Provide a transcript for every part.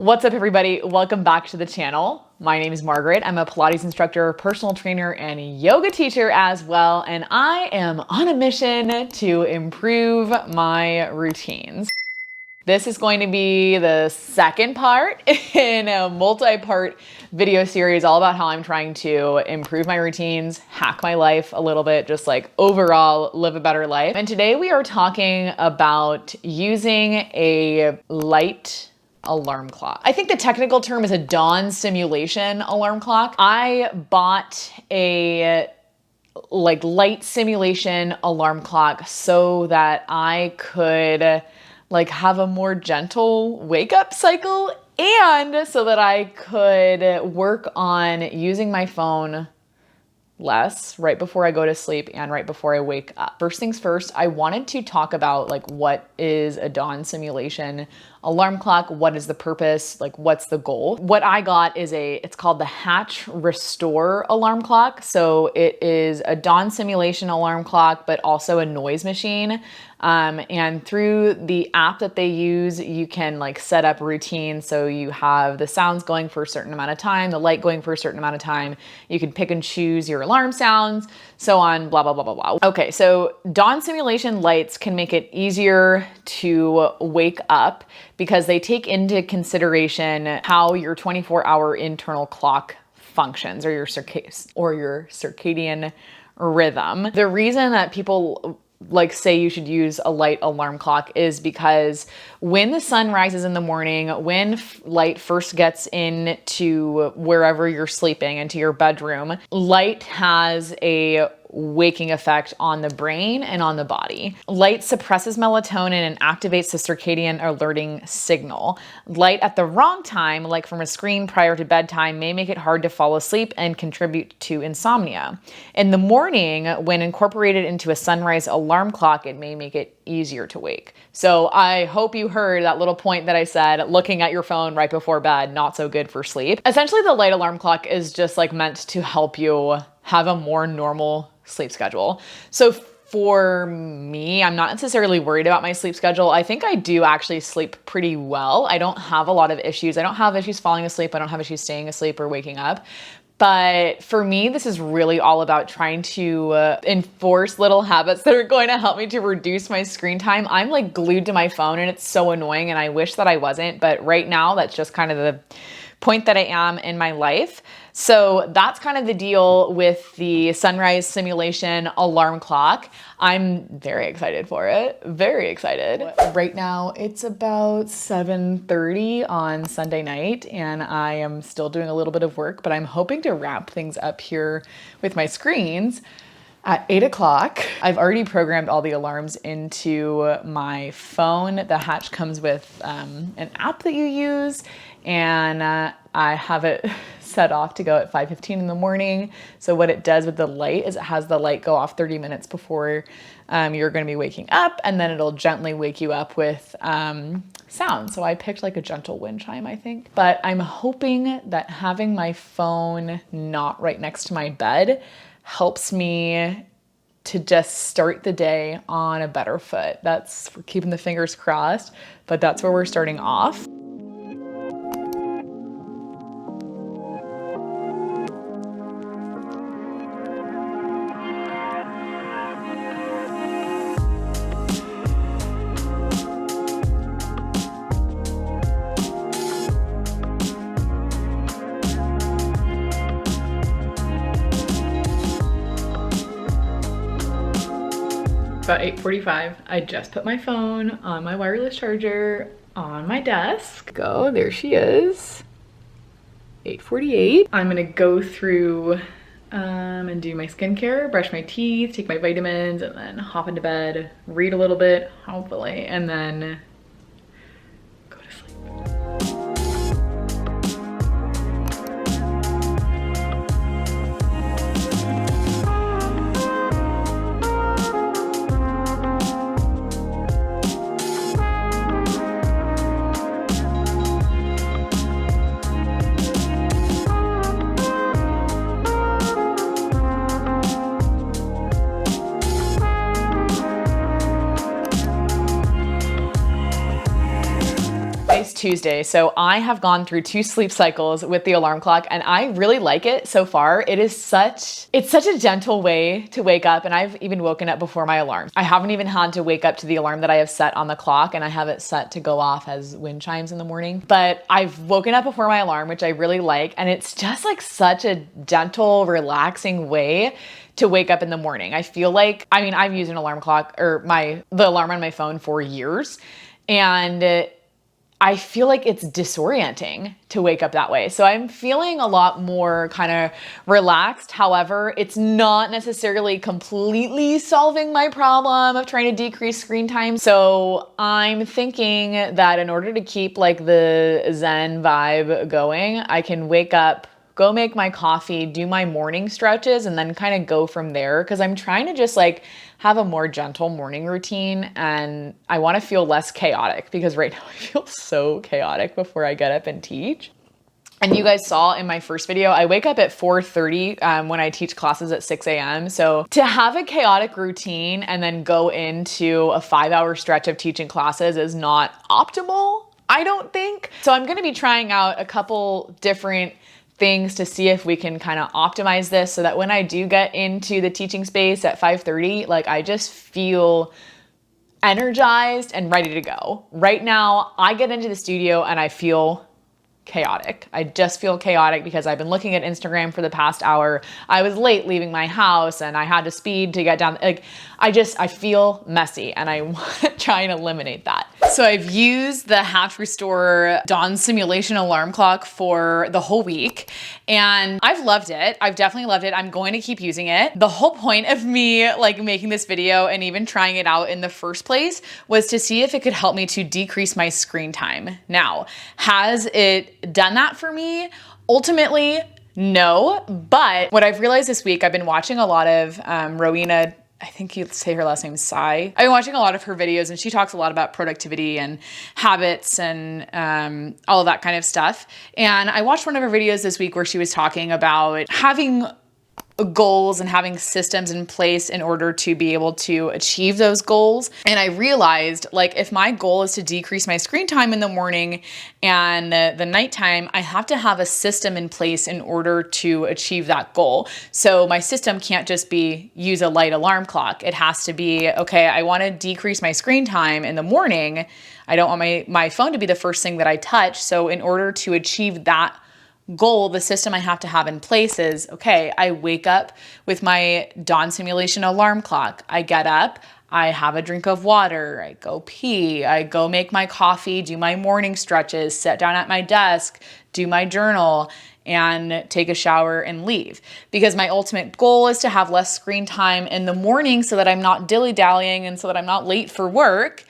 What's up, everybody? Welcome back to the channel. My name is Margaret. I'm a Pilates instructor, personal trainer, and yoga teacher as well, and I am on a mission to improve my routines. This is going to be the second part in a multi-part video series all about how I'm trying to improve my routines, hack my life a little bit, just like overall live a better life. And today we are talking about using a light alarm clock. I think the technical term is a dawn simulation alarm clock. I bought a light simulation alarm clock so that I could have a more gentle wake up cycle, and so that I could work on using my phone less right before I go to sleep and right before I wake up. First things first, I wanted to talk about what is a dawn simulation alarm clock, what is the purpose, what's the goal. What I got is it's called the Hatch Restore alarm clock. So it is a dawn simulation alarm clock, but also a noise machine. And through the app that they use, you can set up routines. So you have the sounds going for a certain amount of time, the light going for a certain amount of time. You can pick and choose your alarm sounds, so on, blah, blah, blah, blah, blah. Okay, so dawn simulation lights can make it easier to wake up because they take into consideration how your 24-hour internal clock functions, or your circadian rhythm. The reason that people say you should use a light alarm clock is because when the sun rises in the morning, when light first gets into wherever you're sleeping, into your bedroom, light has a waking effect on the brain and on the body. Light suppresses melatonin and activates the circadian alerting signal. Light at the wrong time, like from a screen prior to bedtime, may make it hard to fall asleep and contribute to insomnia. In the morning, when incorporated into a sunrise alarm clock, it may make it easier to wake. So I hope you heard that little point that I said, looking at your phone right before bed, not so good for sleep. Essentially, the light alarm clock is just meant to help you have a more normal sleep schedule. So for me, I'm not necessarily worried about my sleep schedule. I think I do actually sleep pretty well. I don't have a lot of issues. I don't have issues falling asleep. I don't have issues staying asleep or waking up. But for me, this is really all about trying to enforce little habits that are going to help me to reduce my screen time. I'm glued to my phone and it's so annoying, and I wish that I wasn't. But right now, that's just kind of the point that I am in my life. So that's kind of the deal with the sunrise simulation alarm clock. I'm very excited for it. Very excited. Right now it's about 7:30 on Sunday night, and I am still doing a little bit of work, but I'm hoping to wrap things up here with my screens at 8 o'clock. I've already programmed all the alarms into my phone. The Hatch comes with an app that you use, and I have it set off to go at 5:15 in the morning. So what it does with the light is it has the light go off 30 minutes before you're going to be waking up, and then it'll gently wake you up with sound. So I picked a gentle wind chime, I think. But I'm hoping that having my phone not right next to my bed helps me to just start the day on a better foot. That's, we're keeping the fingers crossed, but that's where we're starting off. About 8:45. I just put my phone on my wireless charger on my desk. Go, there she is. 8:48. I'm gonna go through and do my skincare, brush my teeth, take my vitamins, and then hop into bed, read a little bit, hopefully, and then go to sleep. Tuesday. So I have gone through 2 sleep cycles with the alarm clock and I really like it so far. It's such a gentle way to wake up, and I've even woken up before my alarm. I haven't even had to wake up to the alarm that I have set on the clock, and I have it set to go off as wind chimes in the morning. But I've woken up before my alarm, which I really like, and it's just like such a gentle, relaxing way to wake up in the morning. I feel like, I mean, I've used an alarm clock or the alarm on my phone for years, and I feel like it's disorienting to wake up that way. So I'm feeling a lot more kind of relaxed. However, it's not necessarily completely solving my problem of trying to decrease screen time. So I'm thinking that in order to keep like the Zen vibe going, I can wake up, go make my coffee, do my morning stretches, and then kind of go from there. Cause I'm trying to just like have a more gentle morning routine, and I want to feel less chaotic because right now I feel so chaotic before I get up and teach. And you guys saw in my first video, I wake up at 4:30 when I teach classes at 6 a.m. So to have a chaotic routine and then go into a 5-hour stretch of teaching classes is not optimal, I don't think. So I'm going to be trying out a couple different things to see if we can kind of optimize this so that when I do get into the teaching space at 5:30, like I just feel energized and ready to go. Right now, I get into the studio and I feel chaotic. I just feel chaotic because I've been looking at Instagram for the past hour. I was late leaving my house and I had to speed to get down. Like I feel messy, and I want to try and eliminate that. So I've used the Hatch Restore Dawn Simulation alarm clock for the whole week, and I've loved it. I've definitely loved it. I'm going to keep using it. The whole point of me like making this video and even trying it out in the first place was to see if it could help me to decrease my screen time. Now, has it done that for me? Ultimately, no. But what I've realized this week, I've been watching a lot of Rowena, I think you'd say her last name is Sai. I've been watching a lot of her videos, and she talks a lot about productivity and habits and all of that kind of stuff. And I watched one of her videos this week where she was talking about having goals and having systems in place in order to be able to achieve those goals. And I realized, like, if my goal is to decrease my screen time in the morning and the nighttime, I have to have a system in place in order to achieve that goal. So my system can't just be use a light alarm clock. It has to be, okay, I want to decrease my screen time in the morning. I don't want my phone to be the first thing that I touch. So in order to achieve that goal, the system I have to have in place is, okay, I wake up with my dawn simulation alarm clock. I get up, I have a drink of water, I go pee, I go make my coffee, do my morning stretches, sit down at my desk, do my journal, and take a shower and leave. Because my ultimate goal is to have less screen time in the morning so that I'm not dilly-dallying and so that I'm not late for work.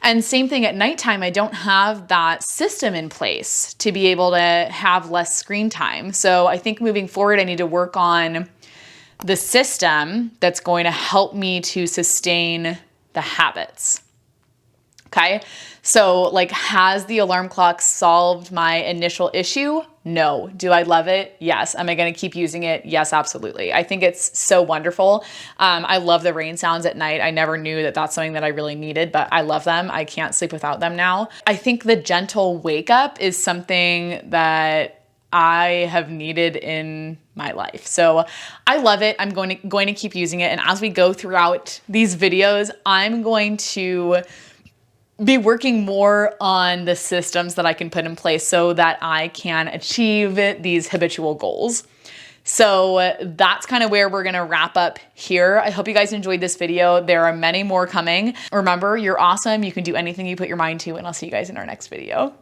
And same thing at nighttime, I don't have that system in place to be able to have less screen time. So I think moving forward, I need to work on the system that's going to help me to sustain the habits. Okay. So like, has the alarm clock solved my initial issue? No. Do I love it? Yes. Am I going to keep using it? Yes, absolutely. I think it's so wonderful. I love the rain sounds at night. I never knew that that's something that I really needed, but I love them. I can't sleep without them now. I think the gentle wake up is something that I have needed in my life. So I love it. I'm going to keep using it. And as we go throughout these videos, I'm going to be working more on the systems that I can put in place so that I can achieve these habitual goals. So that's kind of where we're going to wrap up here. I hope you guys enjoyed this video. There are many more coming. Remember, you're awesome. You can do anything you put your mind to, and I'll see you guys in our next video.